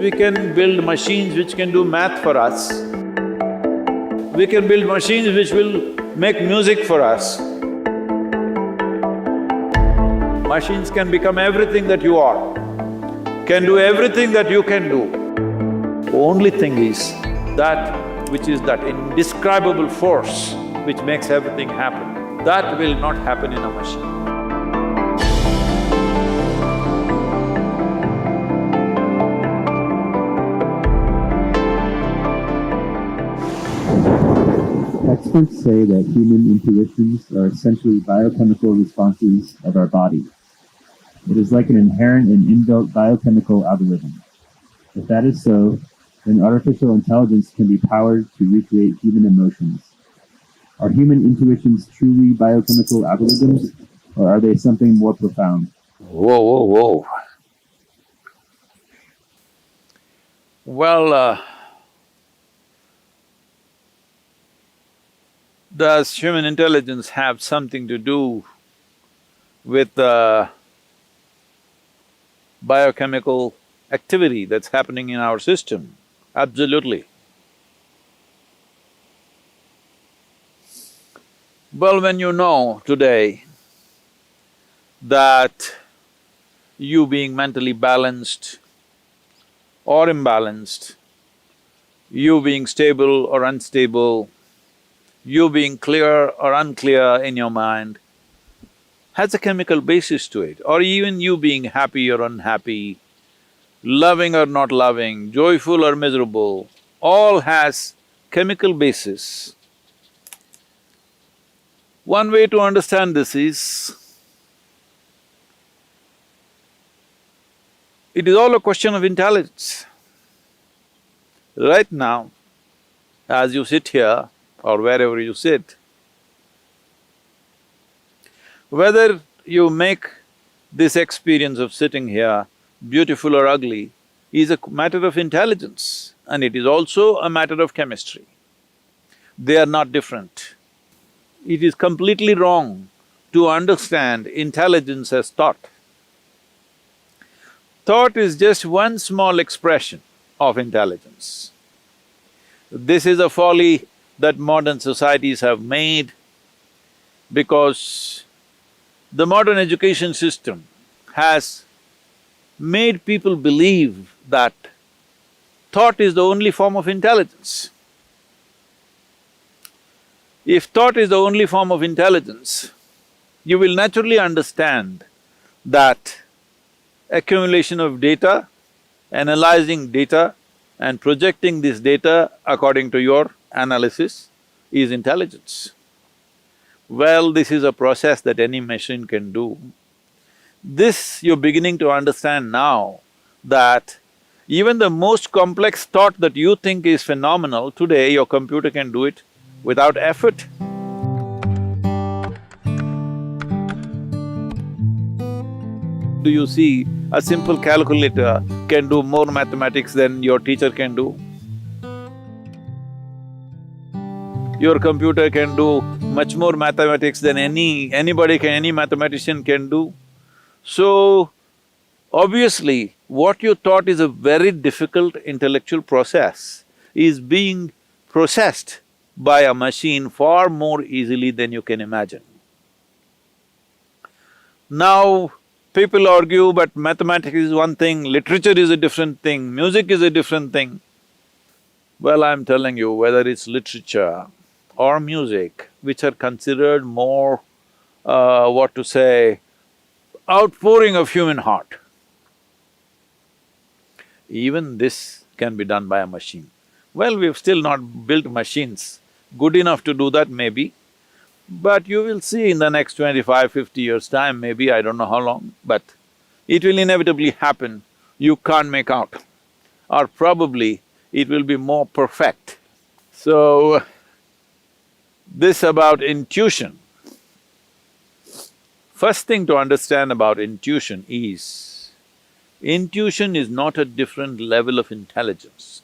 We can build machines which can do math for us. We can build machines which will make music for us. Machines can become everything that you are, can do everything that you can do. Only thing is that which is that indescribable force which makes everything happen, that will not happen in a machine. Experts say that human intuitions are essentially biochemical responses of our body. It is like an inherent and inbuilt biochemical algorithm. If that is so, then artificial intelligence can be powered to recreate human emotions. Are human intuitions truly biochemical algorithms, or are they something more profound? Whoa. Well, does human intelligence have something to do with the biochemical activity that's happening in our system? Absolutely. Well, when you know today that you being mentally balanced or imbalanced, you being stable or unstable, you being clear or unclear in your mind, has a chemical basis to it, or even you being happy or unhappy, loving or not loving, joyful or miserable, all has chemical basis. One way to understand this is, it is all a question of intelligence. Right now, as you sit here or wherever you sit, whether you make this experience of sitting here beautiful or ugly is a matter of intelligence, and it is also a matter of chemistry. They are not different. It is completely wrong to understand intelligence as thought. Thought is just one small expression of intelligence. This is a folly that modern societies have made because the modern education system has made people believe that thought is the only form of intelligence. If thought is the only form of intelligence, you will naturally understand that accumulation of data, analyzing data and projecting this data according to your analysis is intelligence. Well, this is a process that any machine can do. This you're beginning to understand now, that even the most complex thought that you think is phenomenal, today your computer can do it without effort. Do you see a simple calculator can do more mathematics than your teacher can do? Your computer can do much more mathematics than any mathematician can do. So, obviously, what you thought is a very difficult intellectual process is being processed by a machine far more easily than you can imagine. Now, people argue, but mathematics is one thing, literature is a different thing, music is a different thing. Well, I'm telling you, whether it's literature or music, which are considered more, outpouring of human heart, even this can be done by a machine. Well, we've still not built machines good enough to do that maybe, but you will see in the next 25, 50 years' time, maybe, I don't know how long, but it will inevitably happen, you can't make out. Or probably it will be more perfect. So, this about intuition. First thing to understand about intuition is not a different level of intelligence.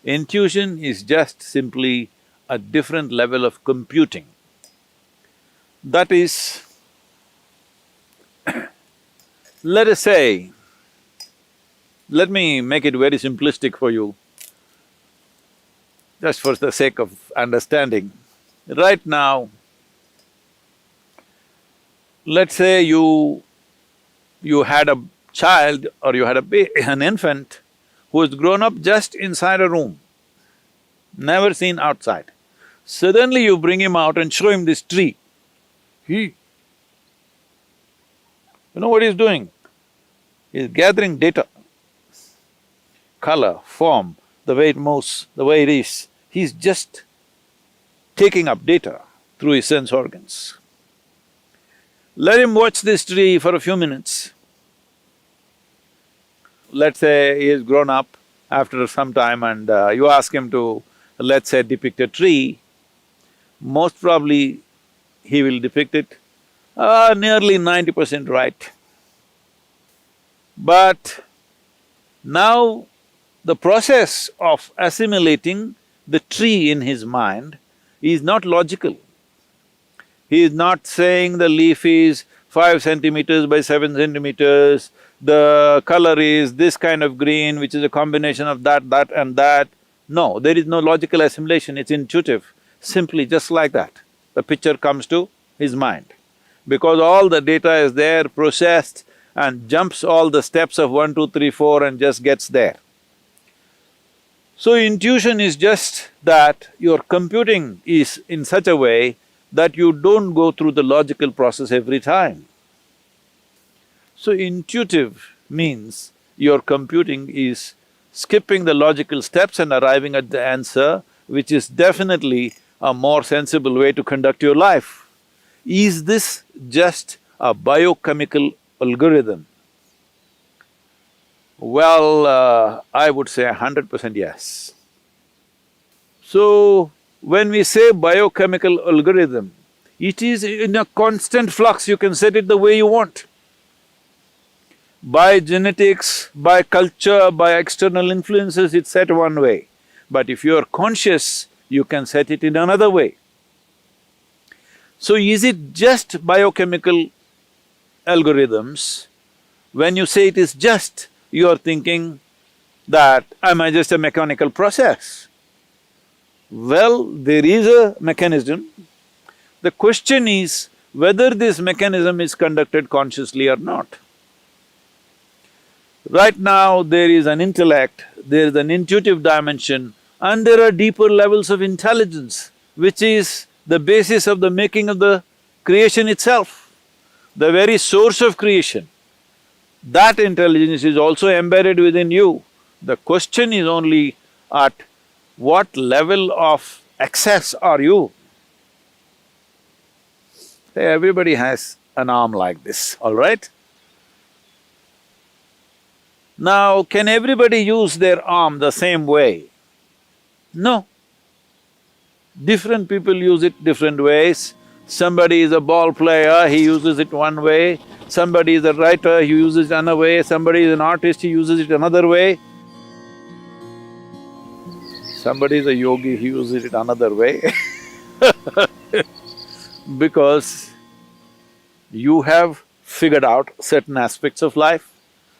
Intuition is just simply a different level of computing. That is, let us say, let me make it very simplistic for you, just for the sake of understanding. Right now, let's say you had a child or you had an infant who has grown up just inside a room, never seen outside. Suddenly you bring him out and show him this tree. You know what he's doing? He's gathering data, color, form, the way it moves, the way it is. He's just taking up data through his sense organs. Let him watch this tree for a few minutes. Let's say he has grown up after some time and you ask him to, let's say, depict a tree, most probably he will depict it nearly 90% right. But now the process of assimilating the tree in his mind is not logical. He is not saying the leaf is 5 centimeters by 7 centimeters, the color is this kind of green, which is a combination of that, that and that. No, there is no logical assimilation, it's intuitive, simply just like that. The picture comes to his mind. Because all the data is there, processed, and jumps all the steps of 1, 2, 3, 4 and just gets there. So intuition is just that your computing is in such a way that you don't go through the logical process every time. So intuitive means your computing is skipping the logical steps and arriving at the answer, which is definitely a more sensible way to conduct your life. Is this just a biochemical algorithm? Well, I would say 100% yes. So, when we say biochemical algorithm, it is in a constant flux, you can set it the way you want. By genetics, by culture, by external influences, it's set one way. But if you are conscious, you can set it in another way. So is it just biochemical algorithms? When you say it is just, you are thinking that, am I just a mechanical process? Well, there is a mechanism. The question is whether this mechanism is conducted consciously or not. Right now, there is an intellect, there is an intuitive dimension, and there are deeper levels of intelligence, which is the basis of the making of the creation itself, the very source of creation. That intelligence is also embedded within you. The question is only at what level of access are you? Hey, everybody has an arm like this, all right? Now, can everybody use their arm the same way? No. Different people use it different ways. Somebody is a ball player, he uses it one way. Somebody is a writer, he uses it another way. Somebody is an artist, he uses it another way. Somebody is a yogi, he uses it another way because you have figured out certain aspects of life,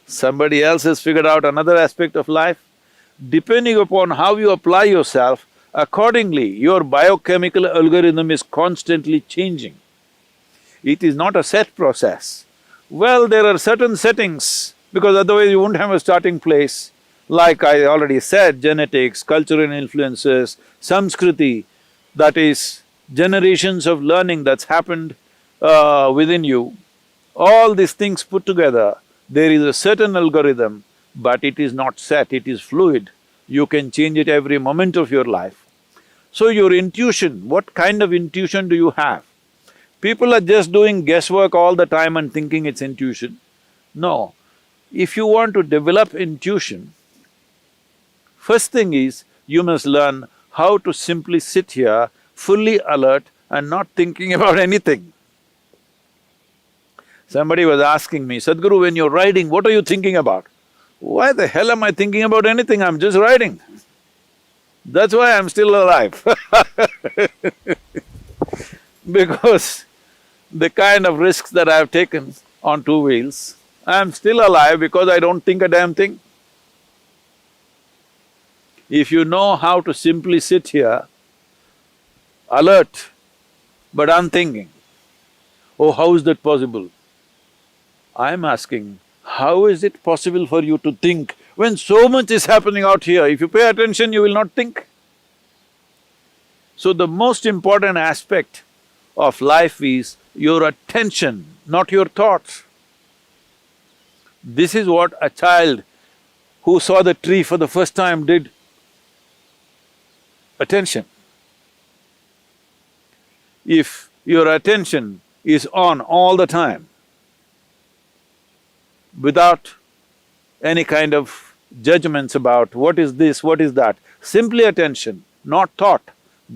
somebody else has figured out another aspect of life. Depending upon how you apply yourself, accordingly, your biochemical algorithm is constantly changing. It is not a set process. Well, there are certain settings, because otherwise you won't have a starting place. Like I already said, genetics, cultural influences, Samskriti, that is generations of learning that's happened within you. All these things put together, there is a certain algorithm, but it is not set, it is fluid. You can change it every moment of your life. So your intuition, what kind of intuition do you have? People are just doing guesswork all the time and thinking it's intuition. No, if you want to develop intuition, first thing is, you must learn how to simply sit here, fully alert and not thinking about anything. Somebody was asking me, Sadhguru, when you're riding, what are you thinking about? Why the hell am I thinking about anything? I'm just riding. That's why I'm still alive because the kind of risks that I've taken on two wheels, I'm still alive because I don't think a damn thing. If you know how to simply sit here, alert but unthinking, oh, how is that possible? I'm asking, how is it possible for you to think when so much is happening out here? If you pay attention, you will not think. So the most important aspect of life is your attention, not your thoughts. This is what a child who saw the tree for the first time did. Attention. If your attention is on all the time, without any kind of judgments about what is this, what is that, simply attention, not thought,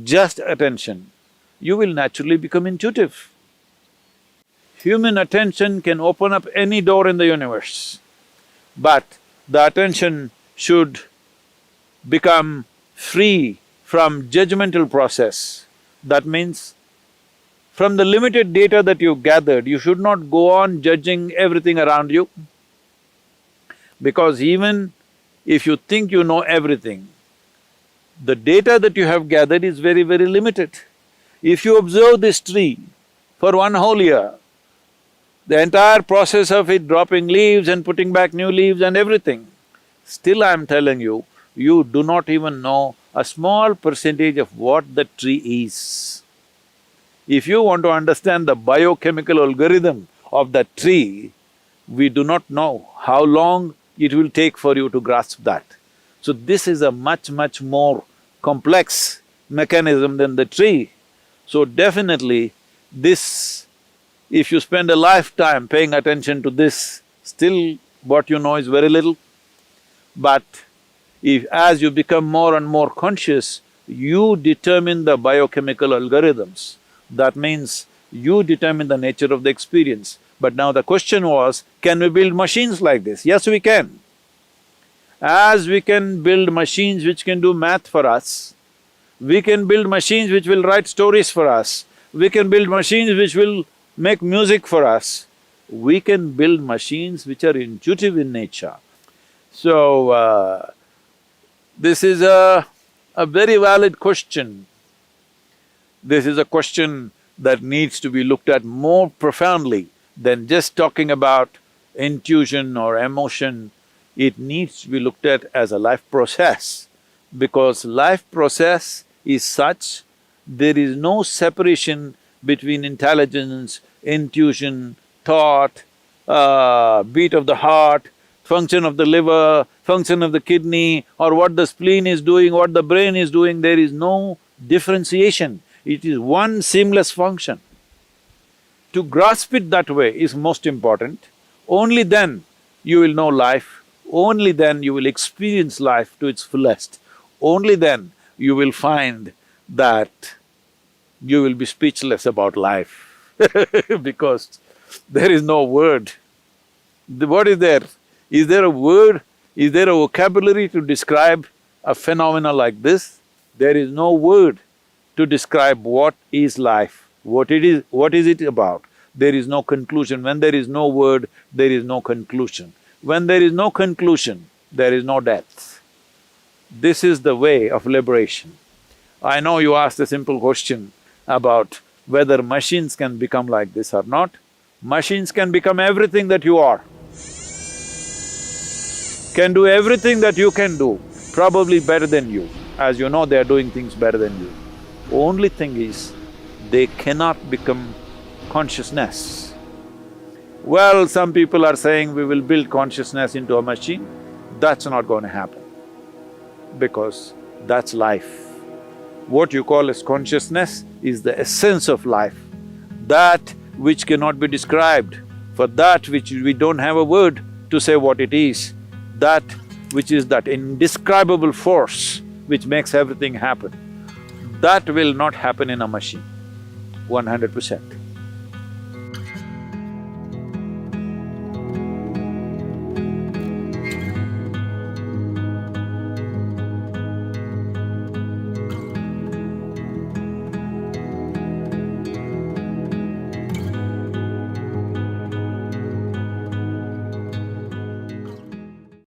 just attention, you will naturally become intuitive. Human attention can open up any door in the universe, but the attention should become free from judgmental process. That means, from the limited data that you've gathered, you should not go on judging everything around you. Because even if you think you know everything, the data that you have gathered is very, very limited. If you observe this tree for one whole year, the entire process of it dropping leaves and putting back new leaves and everything, still I'm telling you, you do not even know a small percentage of what the tree is. If you want to understand the biochemical algorithm of that tree, we do not know how long it will take for you to grasp that. So this is a much, much more complex mechanism than the tree. So definitely this, if you spend a lifetime paying attention to this, still what you know is very little. But if as you become more and more conscious, you determine the biochemical algorithms. That means you determine the nature of the experience. But now the question was, can we build machines like this? Yes, we can. As we can build machines which can do math for us, we can build machines which will write stories for us, we can build machines which will make music for us, we can build machines which are intuitive in nature. So, this is a very valid question. This is a question that needs to be looked at more profoundly than just talking about intuition or emotion. It needs to be looked at as a life process, because life process is such, there is no separation between intelligence, intuition, thought, beat of the heart, function of the liver, function of the kidney, or what the spleen is doing, what the brain is doing, there is no differentiation. It is one seamless function. To grasp it that way is most important. Only then you will know life, only then you will experience life to its fullest. Only then you will find that you will be speechless about life because there is no word. What is there? Is there a word? Is there a vocabulary to describe a phenomena like this? There is no word to describe what is life, what is it about. There is no conclusion. When there is no word, there is no conclusion. When there is no conclusion, there is no death. This is the way of liberation. I know you asked a simple question about whether machines can become like this or not. Machines can become everything that you are, can do everything that you can do, probably better than you. As you know, they are doing things better than you. Only thing is, they cannot become consciousness. Well, some people are saying we will build consciousness into a machine. That's not going to happen, because that's life. What you call as consciousness is the essence of life, that which cannot be described, for that which we don't have a word to say what it is, that which is that indescribable force which makes everything happen. That will not happen in a machine, 100%.